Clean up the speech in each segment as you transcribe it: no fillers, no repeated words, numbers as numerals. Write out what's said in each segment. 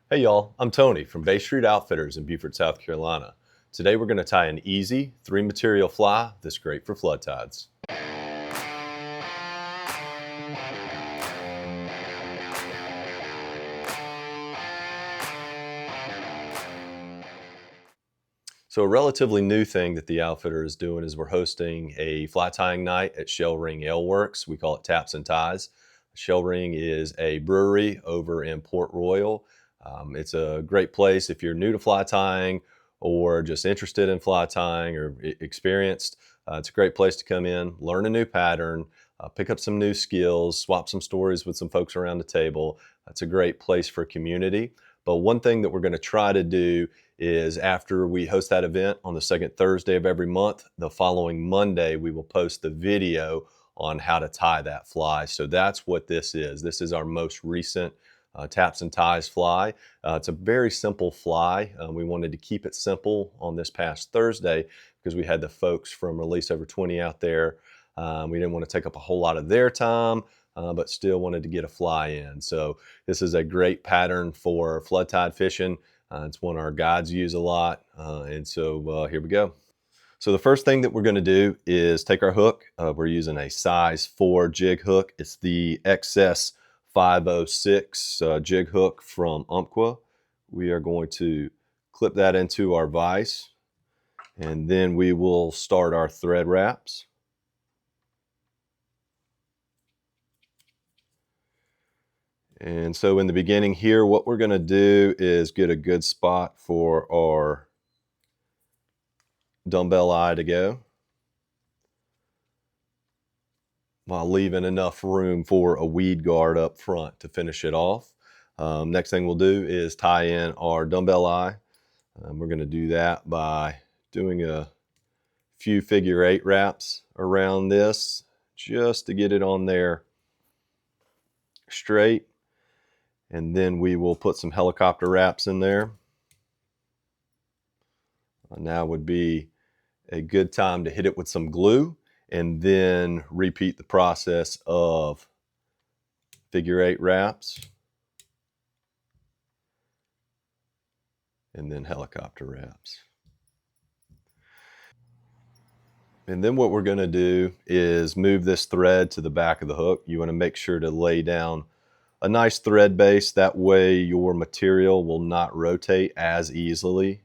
Hey y'all, I'm Tony from Bay Street Outfitters in Beaufort, South Carolina. Today we're going to tie an easy 3-material fly that's great for flood tides. So a relatively new thing that the outfitter is doing is we're hosting a fly tying night at Shell Ring Ale Works. We call it Taps and Ties. Shell Ring is a brewery over in Port Royal. It's a great place if you're new to fly tying or just interested in fly tying or experienced. It's a great place to come in, learn a new pattern, pick up some new skills, swap some stories with some folks around the table. It's a great place for community. But one thing that we're going to try to do is after we host that event on the second Thursday of every month, the following Monday, we will post the video on how to tie that fly. So that's what this is. This is our most recent Taps and Ties fly. It's a very simple fly. We wanted to keep it simple on this past Thursday because we had the folks from Release Over 20 out there. We didn't want to take up a whole lot of their time, but still wanted to get a fly in. So this is a great pattern for flood tide fishing. It's one our guides use a lot. And so here we go. So the first thing that we're going to do is take our hook. We're using a size 4 jig hook. It's the XS 506 jig hook from Umpqua. We are going to clip that into our vise, and then we will start our thread wraps. And so in the beginning here, what we're going to do is get a good spot for our dumbbell eye to go, while leaving enough room for a weed guard up front to finish it off. Next thing we'll do is tie in our dumbbell eye. We're going to do that by doing a few figure 8 wraps around this just to get it on there straight. And then we will put some helicopter wraps in there. Now would be a good time to hit it with some glue and then repeat the process of figure 8 wraps and then helicopter wraps. And then what we're going to do is move this thread to the back of the hook. You want to make sure to lay down a nice thread base. That way your material will not rotate as easily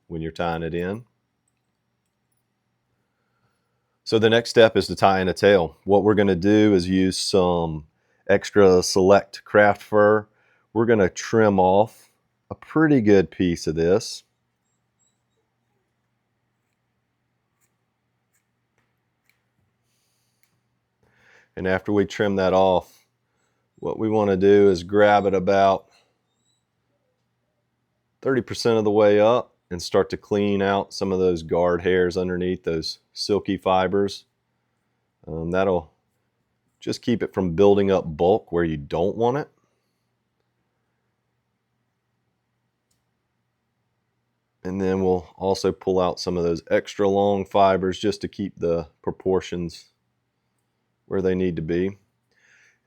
when you're tying it in. So the next step is to tie in a tail. What we're going to do is use some extra select craft fur. We're going to trim off a pretty good piece of this. And after we trim that off, what we want to do is grab it about 30% of the way up and start to clean out some of those guard hairs underneath those silky fibers. That'll just keep it from building up bulk where you don't want it. And then we'll also pull out some of those extra long fibers just to keep the proportions where they need to be.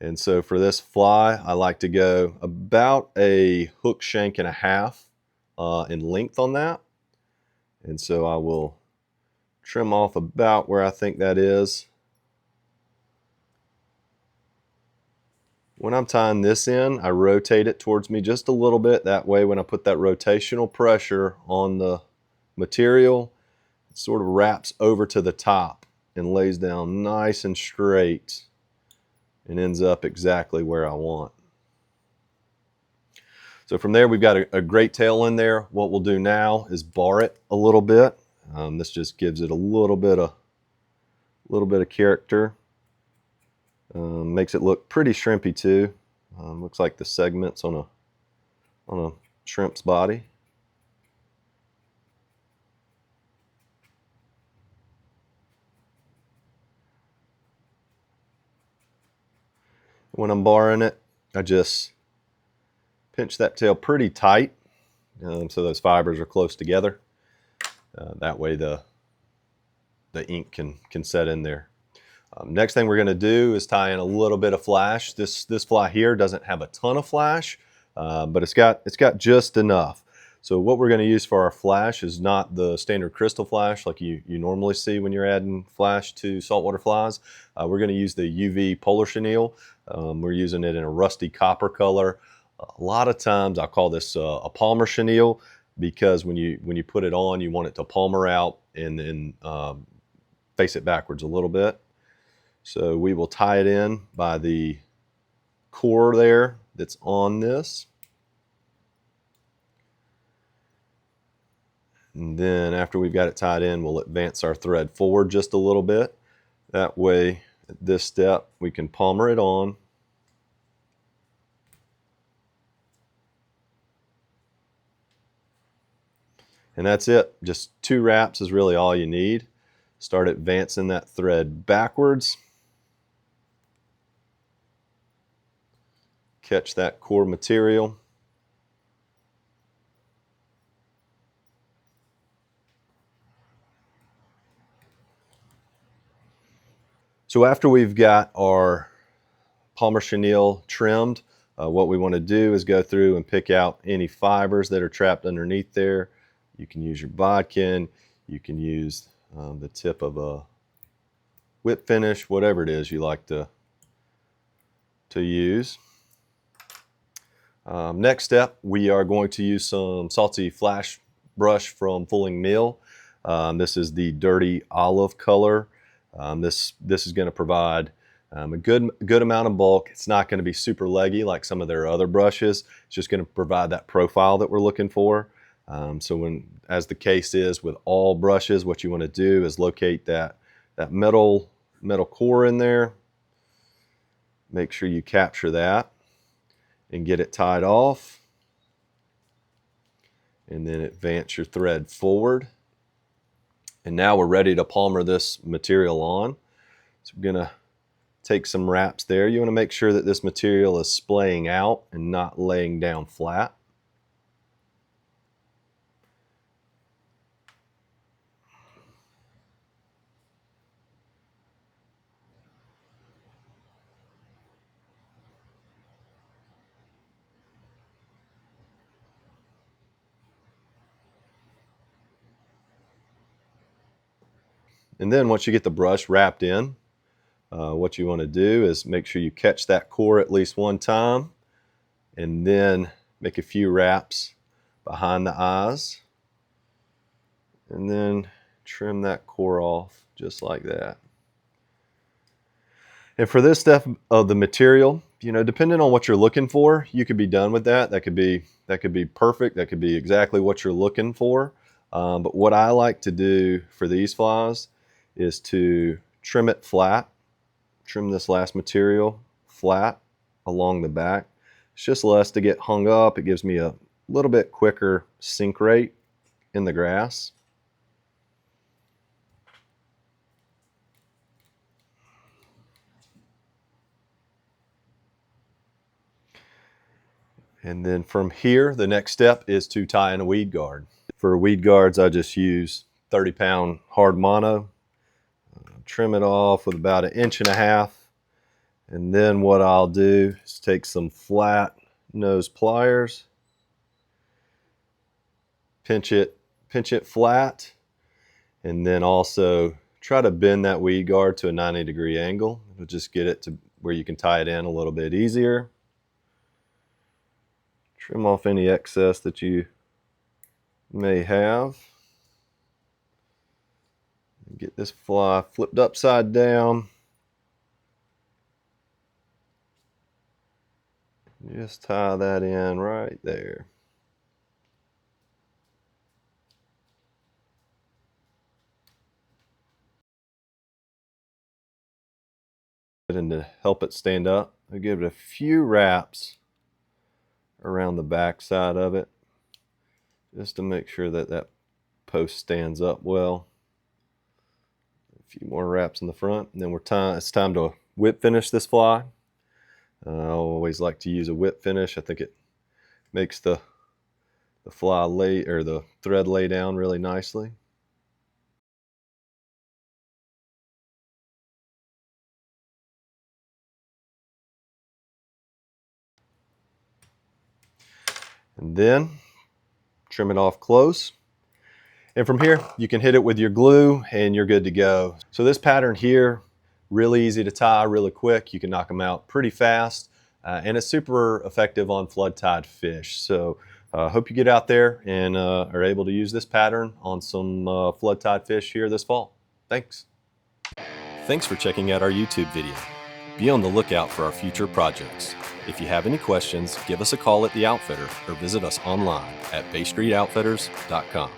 And so for this fly, I like to go about a hook shank and a half in length on that. And so I will trim off about where I think that is. When I'm tying this in, I rotate it towards me just a little bit. That way when I put that rotational pressure on the material, it sort of wraps over to the top and lays down nice and straight and ends up exactly where I want. So from there, we've got a great tail in there. What we'll do now is bar it a little bit. This just gives it a little bit of character. Makes it look pretty shrimpy too. Looks like the segments on a shrimp's body. When I'm barring it, I just pinch that tail pretty tight so those fibers are close together. That way the ink can set in there. Next thing we're going to do is tie in a little bit of flash. This fly here doesn't have a ton of flash, but it's got just enough. So what we're going to use for our flash is not the standard crystal flash like you normally see when you're adding flash to saltwater flies. We're going to use the UV polar chenille. We're using it in a rusty copper color. A lot of times I call this a palmer chenille, because when you put it on, you want it to palmer out and then face it backwards a little bit. So we will tie it in by the core there that's on this. And then after we've got it tied in, we'll advance our thread forward just a little bit. That way, at this step, we can palmer it on. And that's it. Just 2 wraps is really all you need. Start advancing that thread backwards. Catch that core material. So after we've got our palmer chenille trimmed, what we want to do is go through and pick out any fibers that are trapped underneath there. You can use your bodkin, you can use the tip of a whip finish, whatever it is you like to use. Next step, we are going to use some salty flash brush from Fulling Mill. This is the dirty olive color. This is going to provide a good amount of bulk. It's not going to be super leggy like some of their other brushes. It's just going to provide that profile that we're looking for. So as the case is with all brushes, what you want to do is locate that metal core in there. Make sure you capture that and get it tied off. And then advance your thread forward. And now we're ready to palmer this material on. So we're going to take some wraps there. You want to make sure that this material is splaying out and not laying down flat. And then once you get the brush wrapped in, what you want to do is make sure you catch that core at least one time, and then make a few wraps behind the eyes, and then trim that core off just like that. And for this step of the material, depending on what you're looking for, you could be done with that. That could be perfect. That could be exactly what you're looking for. But what I like to do for these flies is to trim it flat. Trim this last material flat along the back. It's just less to get hung up. It gives me a little bit quicker sink rate in the grass. And then from here, the next step is to tie in a weed guard. For weed guards, I just use 30-pound hard mono. Trim it off with about 1.5 inches. And then what I'll do is take some flat nose pliers, pinch it flat, and then also try to bend that weed guard to a 90-degree angle. It'll just get it to where you can tie it in a little bit easier. Trim off any excess that you may have. Get this fly flipped upside down. Just tie that in right there. And to help it stand up, I give it a few wraps around the back side of it, just to make sure that that post stands up well. A few more wraps in the front, and then it's time to whip finish this fly. I always like to use a whip finish. I think it makes the fly lay, or the thread lay down really nicely. And then trim it off close. And from here, you can hit it with your glue and you're good to go. So this pattern here, really easy to tie, really quick. You can knock them out pretty fast. And it's super effective on flood tide fish. So hope you get out there and are able to use this pattern on some flood tide fish here this fall. Thanks. Thanks for checking out our YouTube video. Be on the lookout for our future projects. If you have any questions, give us a call at the Outfitter or visit us online at baystreetoutfitters.com.